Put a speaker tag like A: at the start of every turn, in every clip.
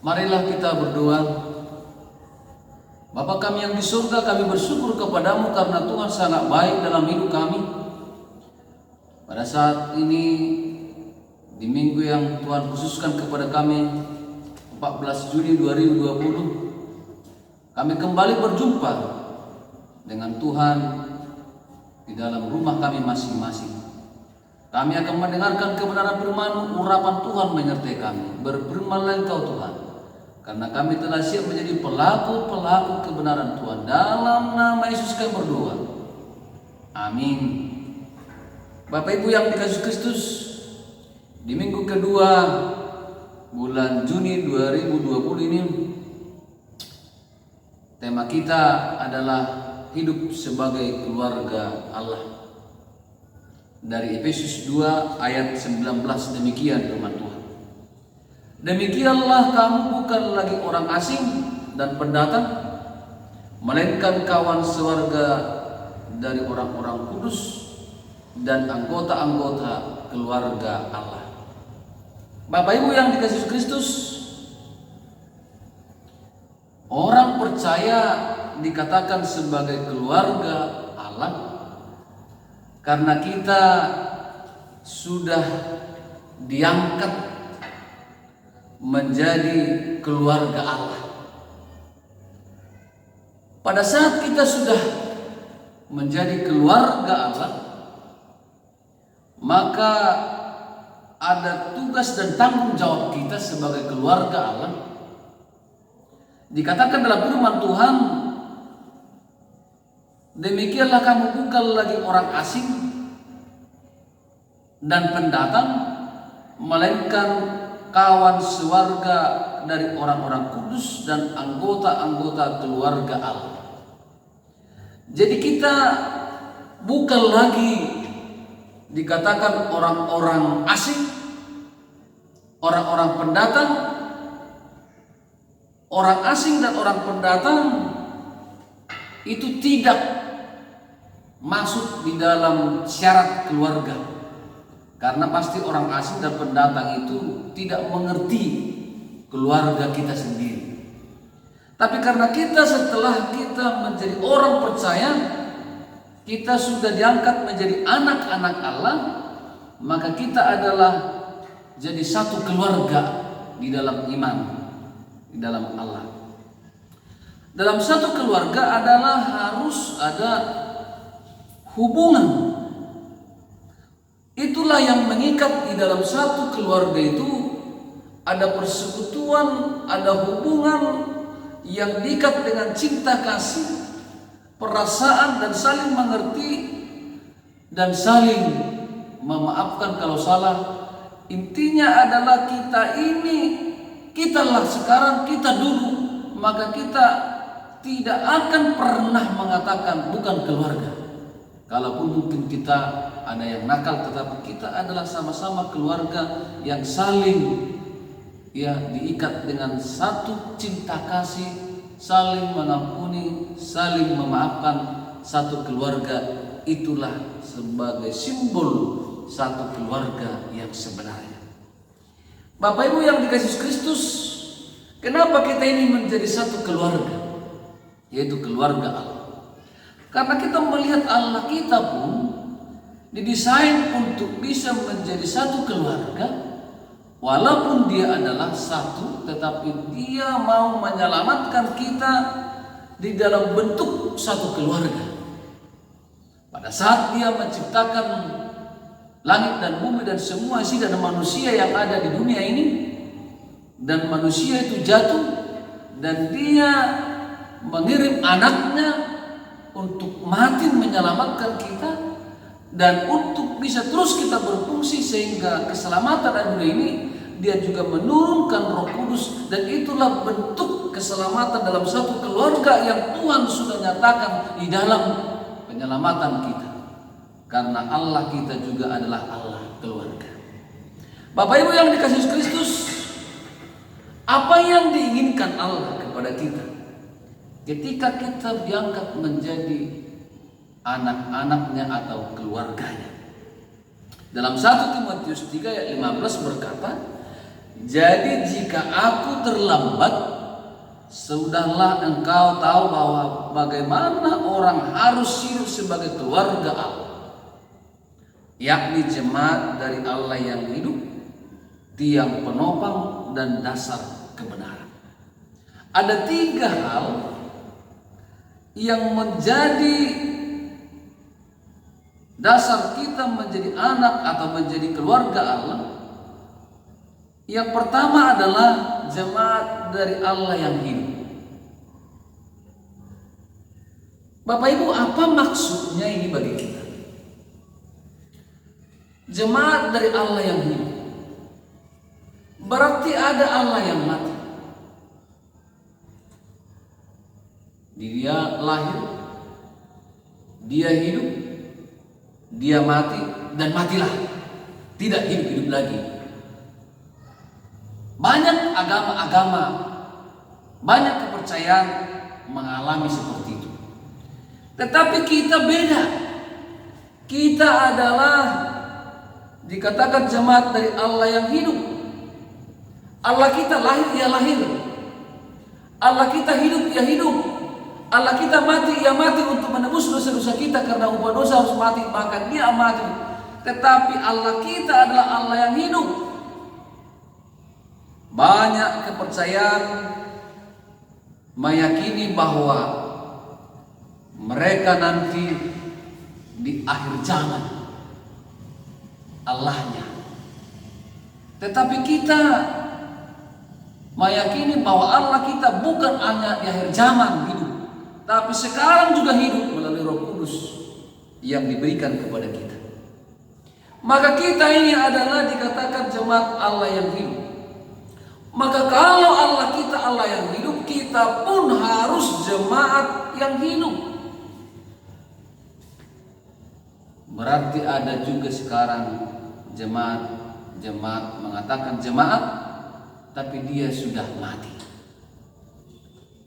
A: Marilah kita berdoa. Bapa kami yang di surga, kami bersyukur kepadamu karena Tuhan sangat baik dalam hidup kami. Pada saat ini, di minggu yang Tuhan khususkan kepada kami, 14 Juni 2020, kami kembali berjumpa dengan Tuhan di dalam rumah kami masing-masing. Kami akan mendengarkan kebenaran firman-Mu, urapan Tuhan menyertai kami. Berfirmanlah Engkau Tuhan, karena kami telah siap menjadi pelaku-pelaku kebenaran Tuhan. Dalam nama Yesus kami berdoa. Amin. Bapak Ibu yang dikasihi Kristus, di minggu kedua bulan Juni 2020 ini, tema kita adalah hidup sebagai keluarga Allah. Dari Efesus 2 ayat 19, demikian firman Tuhan. Demikianlah kamu bukan lagi orang asing dan pendatang, melainkan kawan sewarga dari orang-orang kudus dan anggota-anggota keluarga Allah. Bapak Ibu yang dikasihi Kristus, orang percaya dikatakan sebagai keluarga Allah karena kita sudah diangkat menjadi keluarga Allah. Pada saat kita sudah menjadi keluarga Allah, maka ada tugas dan tanggung jawab kita sebagai keluarga Allah. Dikatakan dalam firman Tuhan, demikianlah kamu bukan lagi orang asing dan pendatang, melainkan kawan sewarga dari orang-orang kudus dan anggota-anggota keluarga Allah. Jadi kita bukan lagi dikatakan orang-orang asing, orang-orang pendatang. Orang asing dan orang pendatang itu tidak masuk di dalam syarat keluarga, karena pasti orang asing dan pendatang itu tidak mengerti keluarga kita sendiri. Tapi karena kita setelah kita menjadi orang percaya, kita sudah diangkat menjadi anak-anak Allah, maka kita adalah jadi satu keluarga di dalam iman, di dalam Allah. Dalam satu keluarga adalah harus ada hubungan. Itulah yang mengikat di dalam satu keluarga itu, ada persekutuan, ada hubungan yang diikat dengan cinta kasih, perasaan dan saling mengerti dan saling memaafkan kalau salah. Intinya adalah kita ini, kitalah sekarang, kita dulu, maka kita tidak akan pernah mengatakan bukan keluarga. Kalaupun mungkin kita ada yang nakal, tetapi kita adalah sama-sama keluarga yang saling diikat dengan satu cinta kasih, saling mengampuni, saling memaafkan. Satu keluarga itulah sebagai simbol satu keluarga yang sebenarnya. Bapak Ibu yang dikasihi Kristus, kenapa kita ini menjadi satu keluarga, yaitu keluarga Allah? Karena kita melihat Allah kita pun didesain untuk bisa menjadi satu keluarga. Walaupun dia adalah satu, tetapi dia mau menyelamatkan kita di dalam bentuk satu keluarga. Pada saat dia menciptakan langit dan bumi dan semua isi dan manusia yang ada di dunia ini, dan manusia itu jatuh, dan dia mengirim anaknya untuk mati menyelamatkan kita, dan untuk bisa terus kita berfungsi sehingga keselamatan dunia ini, dia juga menurunkan Roh Kudus, dan itulah bentuk keselamatan dalam satu keluarga yang Tuhan sudah nyatakan di dalam penyelamatan kita. Karena Allah kita juga adalah Allah keluarga. Bapak Ibu yang dikasihi Kristus, apa yang diinginkan Allah kepada kita ketika kita diangkat menjadi anak-anaknya atau keluarganya? Dalam 1 Timotius 3 ayat 15 berkata, Jadi jika aku terlambat, sudahlah engkau tahu bahwa bagaimana orang harus hidup sebagai keluarga Allah, yakni jemaat dari Allah yang hidup, tiang penopang dan dasar kebenaran. Ada 3 hal yang menjadi dasar kita menjadi anak atau menjadi keluarga Allah. Yang pertama adalah jemaat dari Allah yang hidup. Bapak Ibu, apa maksudnya ini bagi kita? Jemaat dari Allah yang hidup berarti ada Allah yang mati. Dia lahir, dia hidup, dia mati dan matilah, tidak hidup lagi. Banyak agama-agama, banyak kepercayaan mengalami seperti itu. Tetapi kita beda. Kita adalah dikatakan jemaat dari Allah yang hidup. Allah kita lahir, ya lahir. Allah kita hidup, ya hidup. Allah kita mati, ya mati untuk menebus dosa-dosa kita, karena upah dosa harus mati, maka dia mati. Tetapi Allah kita adalah Allah yang hidup. Banyak kepercayaan meyakini bahwa mereka nanti di akhir zaman Allahnya. Tetapi kita meyakini bahwa Allah kita bukan hanya di akhir zaman hidup, tapi sekarang juga hidup melalui Roh Kudus yang diberikan kepada kita. Maka kita ini adalah dikatakan jemaat Allah yang hidup. Maka kalau Allah kita Allah yang hidup, kita pun harus jemaat yang hidup. Berarti ada juga sekarang jemaat mengatakan jemaat, tapi dia sudah mati.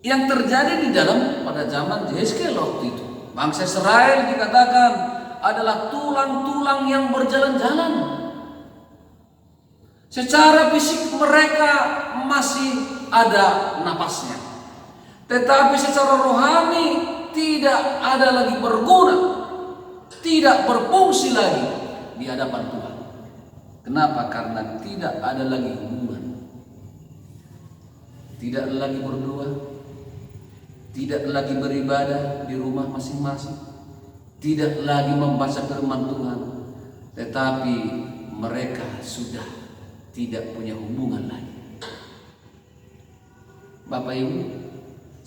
A: Yang terjadi di dalam pada zaman Yeskel waktu itu, bangsa Israel dikatakan adalah tulang-tulang yang berjalan-jalan. Secara fisik mereka masih ada napasnya, tetapi secara rohani tidak ada lagi berguna, tidak berfungsi lagi di hadapan Tuhan. Kenapa? Karena tidak ada lagi hubungan, tidak lagi berdoa, tidak lagi beribadah di rumah masing-masing, tidak lagi membaca firman Tuhan, tetapi mereka sudah tidak punya hubungan lagi. Bapak Ibu,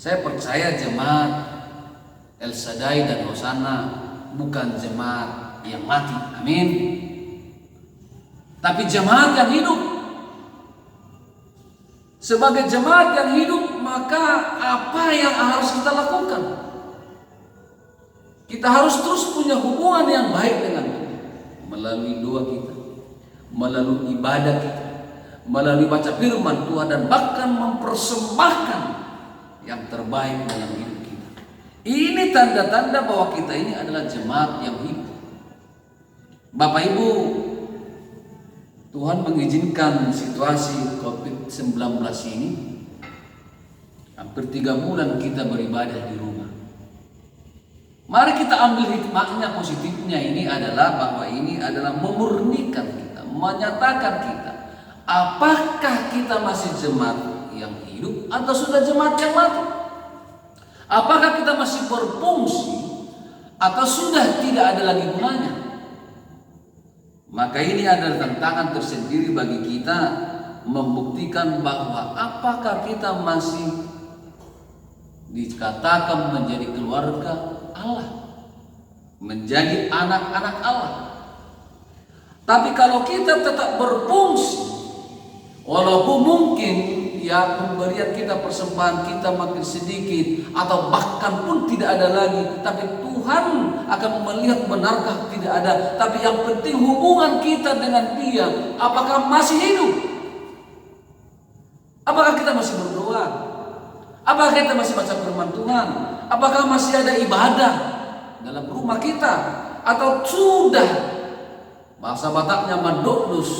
A: saya percaya jemaat El Shaddai dan Hosana bukan jemaat yang mati, amin, tapi jemaat yang hidup. Sebagai jemaat yang hidup, maka apa yang harus kita lakukan? Kita harus terus punya hubungan yang baik dengan Tuhan, melalui doa kita, melalui ibadah kita, melalui baca firman Tuhan, dan bahkan mempersembahkan yang terbaik dalam hidup kita. Ini tanda-tanda bahwa kita ini adalah jemaat yang hidup. Bapak Ibu, Tuhan mengizinkan situasi COVID-19 ini, hampir 3 bulan kita beribadah di rumah. Mari kita ambil hikmahnya, positifnya ini adalah bahwa ini adalah memurnikan kita, menyatakan kita, apakah kita masih jemaat yang hidup atau sudah jemaat yang mati? Apakah kita masih berfungsi atau sudah tidak ada lagi gunanya? Maka ini adalah tantangan tersendiri bagi kita membuktikan bahwa apakah kita masih dikatakan menjadi keluarga Allah, menjadi anak-anak Allah. Tapi kalau kita tetap berfungsi, walaupun mungkin ya pemberian kita, persembahan kita makin sedikit atau bahkan pun tidak ada lagi, tapi Tuhan akan melihat benarkah tidak ada. Tapi yang penting hubungan kita dengan Dia, apakah masih hidup? Apakah kita masih berdoa? Apakah kita masih baca firman Tuhan? Apakah masih ada ibadah dalam rumah kita? Atau sudah, bahasa Bataknya mandoknus,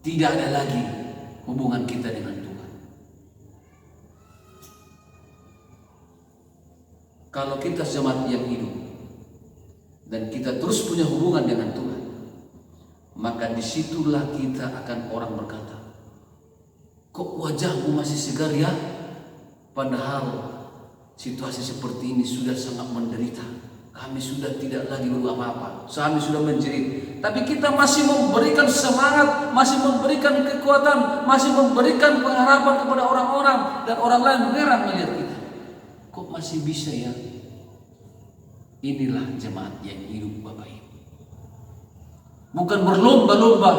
A: tidak ada lagi hubungan kita dengan Tuhan. Kalau kita jemaat yang hidup dan kita terus punya hubungan dengan Tuhan, maka disitulah kita akan orang berkata, kok wajahmu masih segar ya? Padahal situasi seperti ini sudah sangat menderita. Kami sudah tidak lagi berbuat apa-apa. Kami sudah menjerit. Tapi kita masih memberikan semangat, masih memberikan kekuatan, masih memberikan pengharapan kepada orang-orang. Dan orang lain heran melihat kita. Kok masih bisa ya? Inilah jemaat yang hidup Bapak Ibu. Bukan berlomba-lomba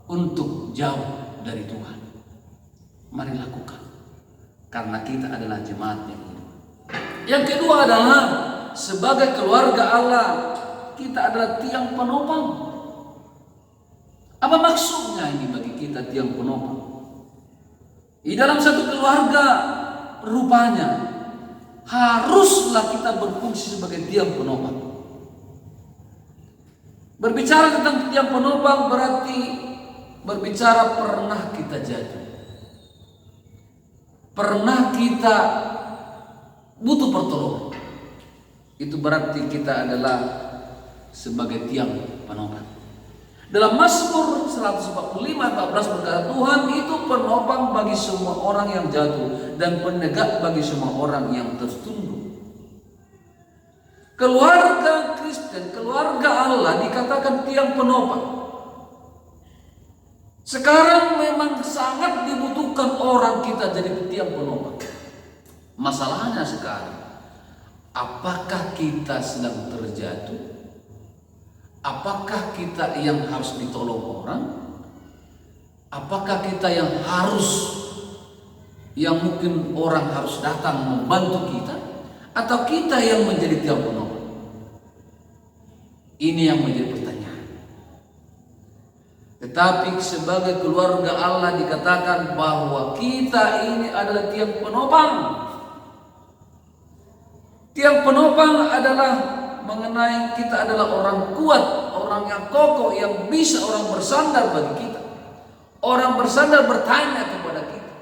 A: untuk jauh dari Tuhan. Mari lakukan. Karena kita adalah jemaat yang hidup. Yang kedua adalah sebagai keluarga Allah, kita adalah tiang penopang. Apa maksudnya ini bagi kita tiang penopang? Di dalam satu keluarga rupanya haruslah kita berfungsi sebagai tiang penopang. Berbicara tentang tiang penopang berarti berbicara pernah kita jatuh. Pernah kita butuh pertolongan. Itu berarti kita adalah sebagai tiang penopang. Dalam Mazmur 145:14 berkata, Tuhan itu penopang bagi semua orang yang jatuh dan penegak bagi semua orang yang tertunduk. Keluarga Kristen, keluarga Allah dikatakan tiang penopang. Sekarang memang sangat dibutuhkan orang kita jadi tiang penopang. Masalahnya sekarang, apakah kita sedang terjatuh? Apakah kita yang harus ditolong orang? Apakah kita yang mungkin orang harus datang membantu kita? Atau kita yang menjadi tiang penopang? Ini yang menjadi pertanyaan. Tetapi sebagai keluarga Allah dikatakan bahwa kita ini adalah tiang penopang. Tiang penopang adalah mengenai kita adalah orang kuat, orang yang kokoh, yang bisa orang bersandar bagi kita. Orang bersandar bertanya kepada kita.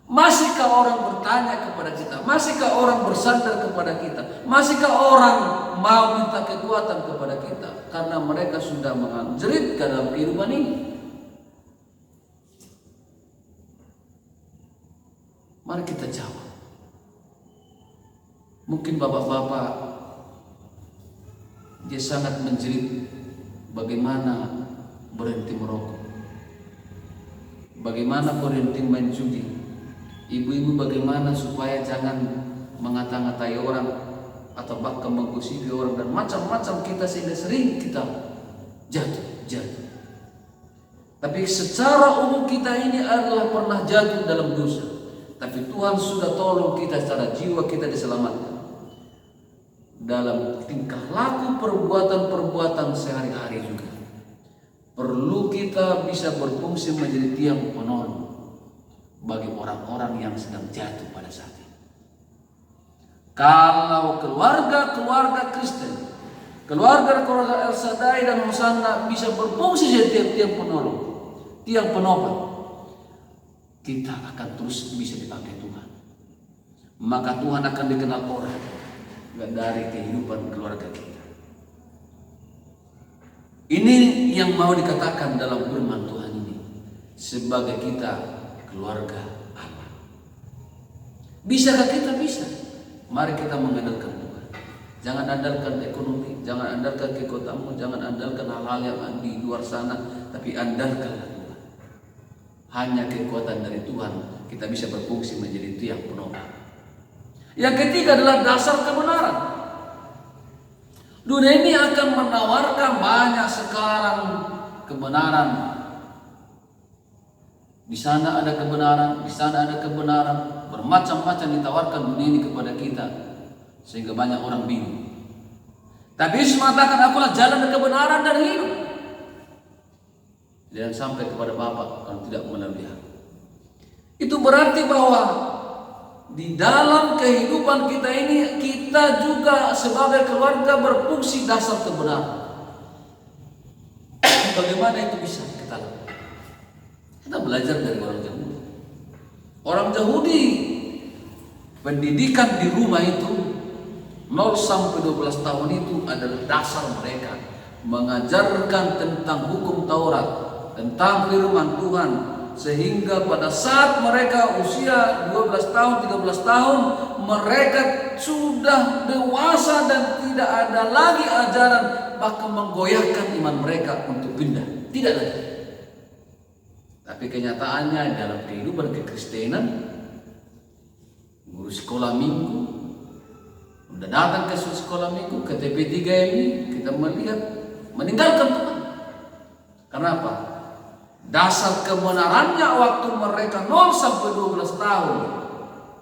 A: Masihkah orang bertanya kepada kita? Masihkah orang bersandar kepada kita? Masihkah orang mau minta kekuatan kepada kita? Karena mereka sudah menjerit dalam kehidupan ini. Mari kita jawab. Mungkin bapak-bapak dia sangat menjerit bagaimana berhenti merokok, bagaimana berhenti main judi. Ibu-ibu bagaimana supaya jangan mengata-ngatai orang atau bahkan mengkusipi orang dan macam-macam kita sehingga sering kita jatuh. Tapi secara umum kita ini adalah pernah jatuh dalam dosa. Tapi Tuhan sudah tolong kita secara jiwa kita diselamatkan. Dalam tingkah laku perbuatan-perbuatan sehari-hari juga perlu kita bisa berfungsi menjadi tiang penolong bagi orang-orang yang sedang jatuh pada saat ini. Kalau keluarga Kristen, keluarga El Shaddai dan Hosanna bisa berfungsi sebagai tiang penolong, tiang penopang, kita akan terus bisa dipakai Tuhan. Maka Tuhan akan dikenal orang dari kehidupan keluarga kita. Ini yang mau dikatakan dalam firman Tuhan ini sebagai kita keluarga Allah. Bisakah kita? Bisa. Mari kita mengandalkan Tuhan. Jangan andalkan ekonomi, jangan andalkan kekuatanmu, jangan andalkan hal-hal yang di luar sana, tapi andalkanlah Tuhan. Hanya kekuatan dari Tuhan kita bisa berfungsi menjadi tiang penopang. Yang ketiga adalah dasar kebenaran. Dunia ini akan menawarkan banyak sekarang kebenaran. Di sana ada kebenaran, di sana ada kebenaran, bermacam-macam ditawarkan dunia ini kepada kita, sehingga banyak orang bingung. Tapi Yesus mengatakan, akulah jalan dan kebenaran dan hidup. Jangan sampai kepada Bapa kalau tidak melalui aku. Itu berarti bahwa di dalam kehidupan kita ini, kita juga sebagai keluarga berfungsi dasar kebenaran. Bagaimana itu bisa kita lakukan? Kita belajar dari orang Yahudi. Orang Yahudi, pendidikan di rumah itu 0 sampai 12 tahun itu adalah dasar mereka. Mengajarkan tentang hukum Taurat, tentang firman Tuhan, sehingga pada saat mereka usia 12 tahun, 13 tahun, mereka sudah dewasa dan tidak ada lagi ajaran bahkan menggoyahkan iman mereka untuk pindah. Tidak lagi. Tapi kenyataannya dalam kehidupan kekristenan, guru sekolah minggu udah datang ke sekolah minggu, ke TP3 ini kita melihat meninggalkan Tuhan. Kenapa? Dasar kebenarannya waktu mereka 0 sampai 12 tahun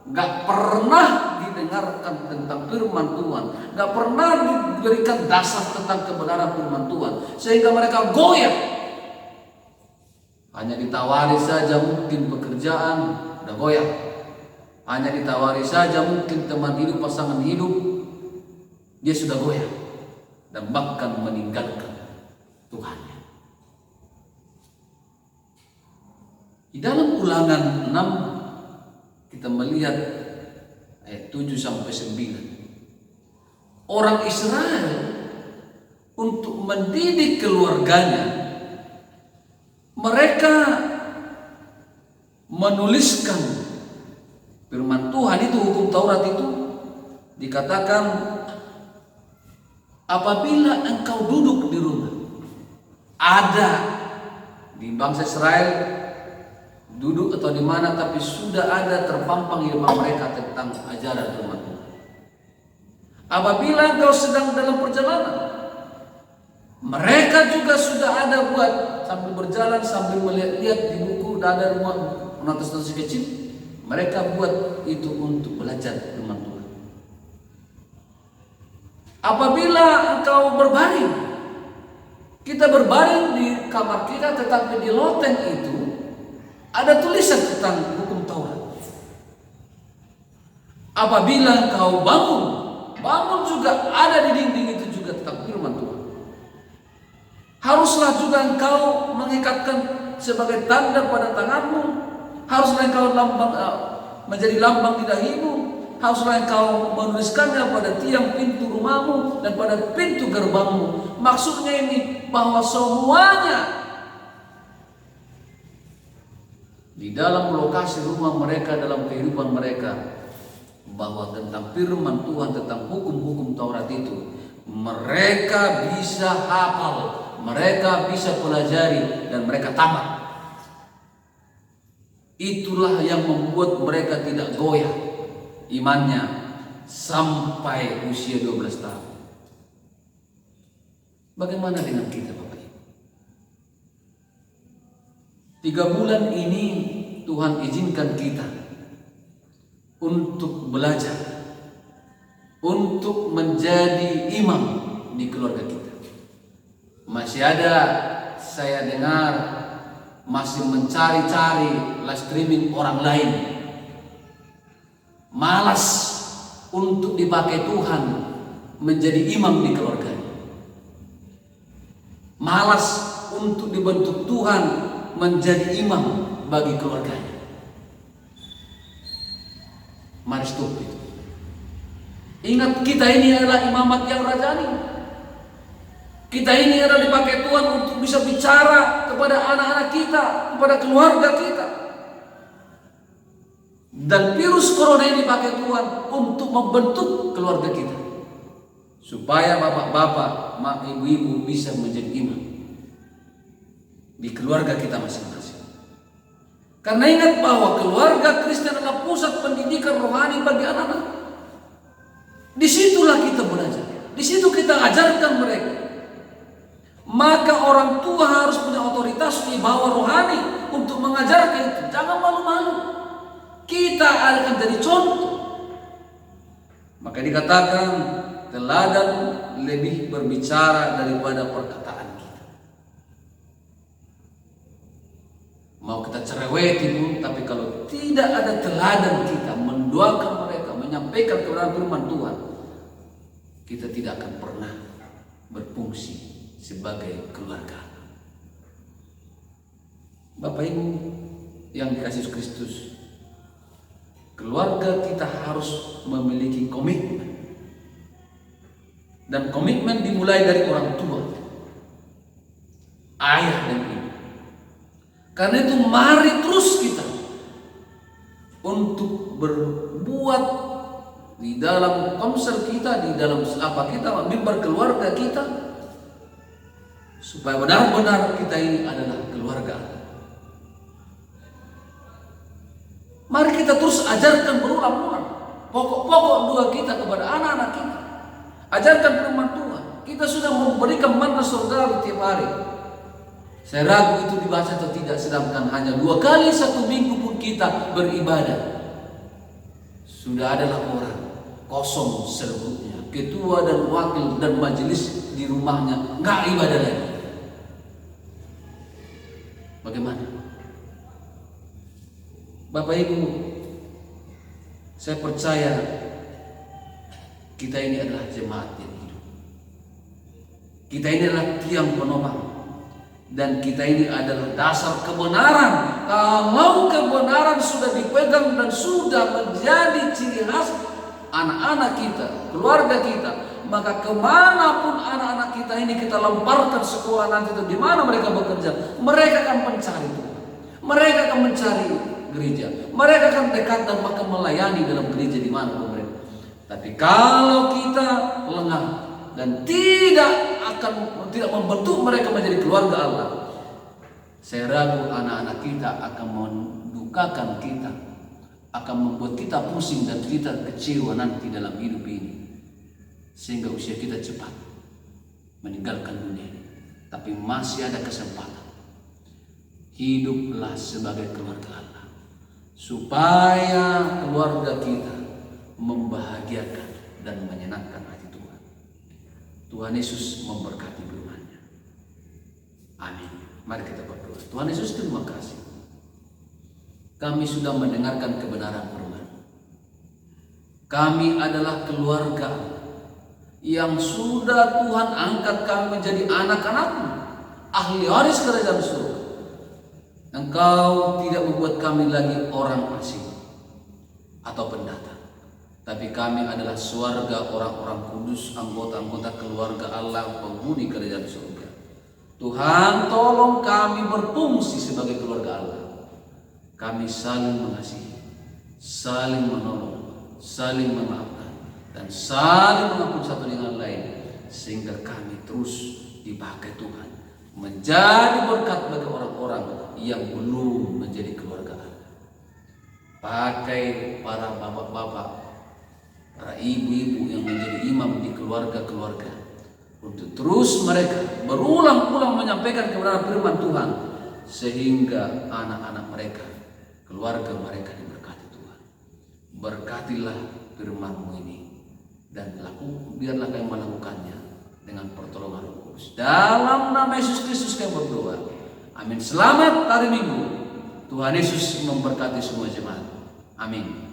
A: gak pernah didengarkan tentang firman Tuhan, gak pernah diberikan dasar tentang kebenaran firman Tuhan, sehingga mereka goyah. Hanya ditawari saja mungkin pekerjaan, udah goyah. Hanya ditawari saja mungkin teman hidup, pasangan hidup, dia sudah goyah dan bahkan meninggalkan Tuhannya. Di dalam Ulangan 6 kita melihat ayat 7 sampai 9. Orang Israel untuk mendidik keluarganya, mereka menuliskan firman Tuhan itu, hukum Taurat itu dikatakan, apabila engkau duduk di rumah, ada di bangsa Israel duduk atau di mana, tapi sudah ada terpampang di rumah mereka tentang ajaran firman Tuhan. Apabila engkau sedang dalam perjalanan, mereka juga sudah ada buat sambil berjalan, sambil melihat di buku, ada rumah notis-notis kecil, mereka buat itu untuk belajar firman Tuhan. Apabila engkau berbaring, kita berbaring di kamar kita, tetapi di loteng itu ada tulisan tentang hukum Taurat. Apabila engkau bangun juga ada di dinding itu juga tentang firman Tuhan. Haruslah juga engkau mengikatkan sebagai tanda pada tanganmu. Haruslah engkau menjadi lambang di dahimu. Haruslah engkau menuliskannya pada tiang pintu rumahmu dan pada pintu gerbangmu. Maksudnya ini bahwa semuanya di dalam lokasi rumah mereka, dalam kehidupan mereka, bahwa tentang firman Tuhan, tentang hukum-hukum Taurat itu mereka bisa hafal, mereka bisa pelajari, dan mereka tamat. Itulah yang membuat mereka tidak goyah imannya sampai usia 12 tahun. Bagaimana dengan kita, Bapak Ibu? 3 bulan ini Tuhan izinkan kita untuk belajar, untuk menjadi imam di keluarga kita. Masih ada saya dengar masih mencari-cari live streaming orang lain, malas untuk dipakai Tuhan menjadi imam di keluarganya, malas untuk dibentuk Tuhan menjadi imam bagi keluarganya. Mari stop itu. Ingat, kita ini adalah imamat yang rajani. Kita ini adalah dipakai Tuhan untuk bisa bicara kepada anak-anak kita, kepada keluarga kita. Dan virus corona ini dipakai Tuhan untuk membentuk keluarga kita, supaya bapak-bapak, ibu-ibu bisa menjadi imam di keluarga kita masing-masing. Karena ingat bahwa keluarga Kristen adalah pusat pendidikan rohani bagi anak-anak. Disitulah kita belajar, disitu kita ajarkan mereka. Maka orang tua harus punya otoritas di bawah rohani untuk mengajarkan itu. Jangan malu-malu. Kita akan jadi contoh. Maka dikatakan teladan lebih berbicara daripada perkataan kita. Mau kita cereweti pun, tapi kalau tidak ada teladan kita mendoakan mereka, menyampaikan kebenaran firman Tuhan, kita tidak akan pernah berfungsi sebagai keluarga. Bapak Ibu yang dikasihi Kristus, keluarga kita harus memiliki komitmen. Dan komitmen dimulai dari orang tua, ayah dan ibu. Karena itu mari terus kita untuk berbuat di dalam komsel kita, di dalam apa kita, mimbar keluarga kita, supaya benar-benar kita ini adalah keluarga. Mari kita terus ajarkan berulang-ulang pokok-pokok doa kita kepada anak-anak kita. Ajarkan firman Tuhan. Kita sudah memberikan manna surgawi tiap hari. Saya ragu itu dibaca atau tidak, sedangkan hanya 2 kali 1 minggu pun kita beribadah. Sudah adalah orang kosong serbuknya, ketua dan wakil dan majelis di rumahnya nggak ibadah lagi. Bagaimana? Bapak Ibu, saya percaya kita ini adalah jemaat yang hidup. Kita ini adalah tiang penopang, dan kita ini adalah dasar kebenaran. Kalau kebenaran sudah dipegang dan sudah menjadi ciri khas anak-anak kita, keluarga kita, maka kemanapun anak-anak kita ini kita lemparkan sekolah nanti itu, di mana mereka bekerja, mereka akan mencari Tuhan, mereka akan mencari gereja, mereka akan dekat dan akan melayani dalam gereja di mana mereka. Tapi kalau kita lengah dan tidak membentuk mereka menjadi keluarga Allah, saya ragu anak-anak kita akan mendukakan kita, akan membuat kita pusing dan kita kecewa nanti dalam hidup ini, sehingga usia kita cepat meninggalkan dunia ini. Tapi masih ada kesempatan. Hiduplah sebagai keluarga Allah, supaya keluarga kita membahagiakan dan menyenangkan hati Tuhan. Tuhan Yesus memberkati firman-Nya. Amin. Mari kita berdoa. Tuhan Yesus, terima kasih. Kami sudah mendengarkan kebenaran firman. Kami adalah keluarga yang sudah Tuhan angkat kami menjadi anak-anak-Mu, ahli waris kerajaan surga. Engkau tidak membuat kami lagi orang asing atau pendatang, tapi kami adalah keluarga orang-orang kudus, anggota-anggota keluarga Allah, penghuni kerajaan surga. Tuhan, tolong kami berfungsi sebagai keluarga Allah. Kami saling mengasihi, saling menolong, saling memaafkan, dan saling mengampuni satu dengan lain, sehingga kami terus dipakai Tuhan menjadi berkat bagi orang-orang yang belum menjadi keluarga Allah. Pakai para bapak-bapak, para ibu-ibu yang menjadi imam di keluarga-keluarga, untuk terus mereka berulang-ulang menyampaikan kebenaran firman Tuhan, sehingga anak-anak mereka, keluarga mereka diberkati Tuhan. Berkatilah firman-Mu ini, dan biarlah kami melakukannya dengan pertolongan Roh Kudus. Dalam nama Yesus Kristus kami berdoa. Amin. Selamat hari Minggu. Tuhan Yesus memberkati semua jemaat. Amin.